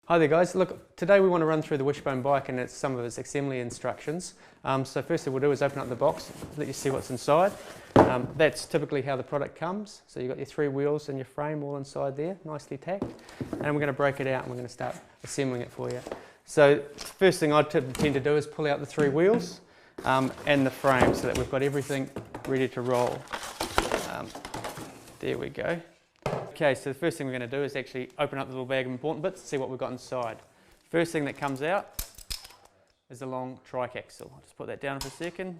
Hi there guys, look, today we want to run through the Wishbone bike and some of its assembly instructions. So first thing we'll do is open up the box, let you see what's inside. That's typically how the product comes. So you've got your three wheels and your frame all inside there, nicely tacked. And we're going to break it out and we're going to start assembling it for you. So first thing I tend to do is pull out the three wheels and the frame so that we've got everything ready to roll. There we go. Okay, so the first thing we're going to do is actually open up the little bag of important bits and see what we've got inside. First thing that comes out is a long trike axle. I'll just put that down for a second.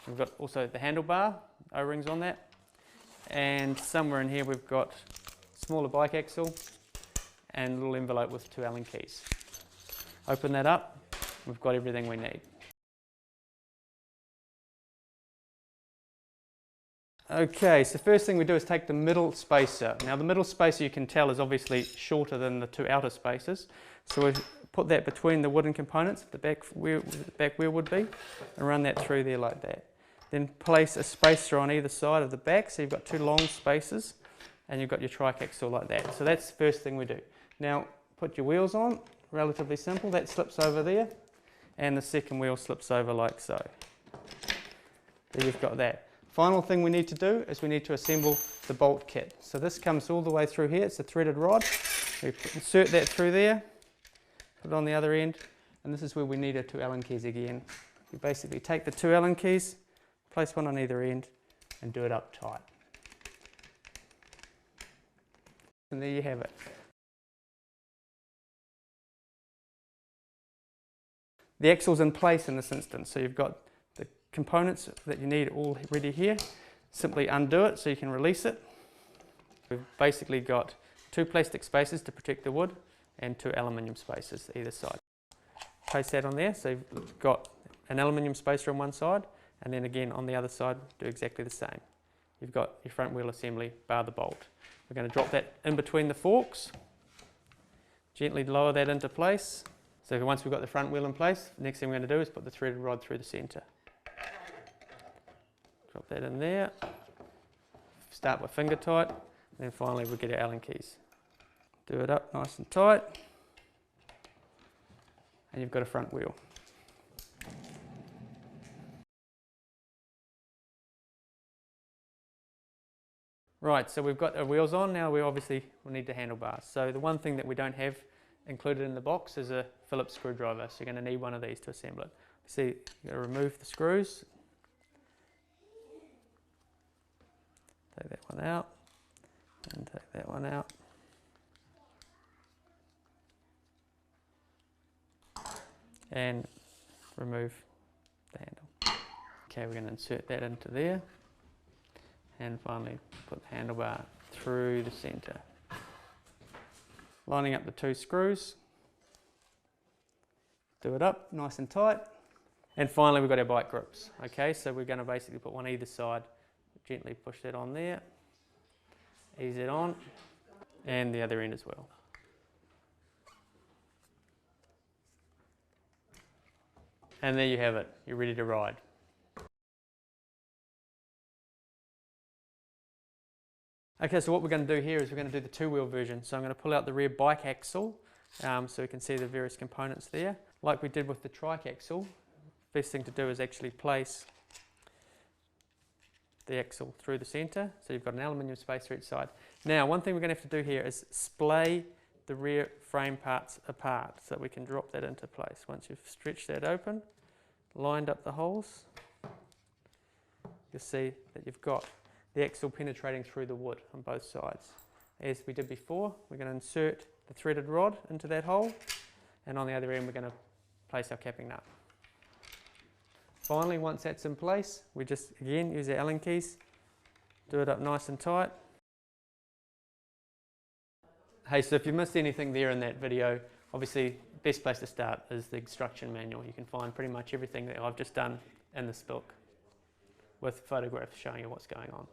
We've got also the handlebar, O-rings on that. And somewhere in here we've got smaller bike axle and a little envelope with 2 Allen keys. Open that up, we've got everything we need. Okay, so first thing we do is take the middle spacer. Now the middle spacer you can tell is obviously shorter than the two outer spacers. So we put that between the wooden components, the back wheel would be, and run that through there like that. Then place a spacer on either side of the back, so you've got 2 long spacers, and you've got your trike axle like that. So that's the first thing we do. Now put your wheels on, relatively simple, that slips over there, and the second wheel slips over like so. There you've got that. Final thing we need to do is we need to assemble the bolt kit. So this comes all the way through here, it's a threaded rod. We insert that through there, put it on the other end, and this is where we need our 2 Allen keys again. You basically take the 2 Allen keys, place one on either end, and do it up tight. And there you have it. The axle's in place in this instance, so you've got the components that you need all ready here. Simply undo it so you can release it. We've basically got 2 plastic spacers to protect the wood and 2 aluminium spacers either side. Place that on there, so you've got an aluminium spacer on one side, and then again on the other side do exactly the same. You've got your front wheel assembly bar the bolt. We're going to drop that in between the forks, gently lower that into place. So once we've got the front wheel in place, the next thing we're going to do is put the threaded rod through the centre. Drop that in there, start with finger tight, and then finally we'll get our Allen keys. Do it up nice and tight, and you've got a front wheel. Right, so we've got our wheels on, now we obviously will need the handlebars. So the one thing that we don't have included in the box is a Phillips screwdriver, so you're going to need one of these to assemble it. See, you've got to remove the screws. Take that one out, and take that one out. And remove the handle. Okay, we're going to insert that into there, and finally put the handlebar through the centre. Lining up the 2 screws, do it up nice and tight, and finally we've got our bike grips. Okay, so we're going to basically put one either side, gently push that on there, ease it on, and the other end as well. And there you have it, you're ready to ride. Okay, so what we're going to do here is we're going to do the 2-wheel version. So I'm going to pull out the rear bike axle so we can see the various components there. Like we did with the trike axle, best thing to do is actually place the axle through the centre, so you've got an aluminium spacer each side. Now one thing we're going to have to do here is splay the rear frame parts apart so that we can drop that into place. Once you've stretched that open, lined up the holes, you'll see that you've got the axle penetrating through the wood on both sides. As we did before, we're going to insert the threaded rod into that hole, and on the other end we're going to place our capping nut. Finally, once that's in place, we just again use our Allen keys, do it up nice and tight. Hey, so if you missed anything there in that video, obviously best place to start is the instruction manual. You can find pretty much everything that I've just done in this book with photographs showing you what's going on.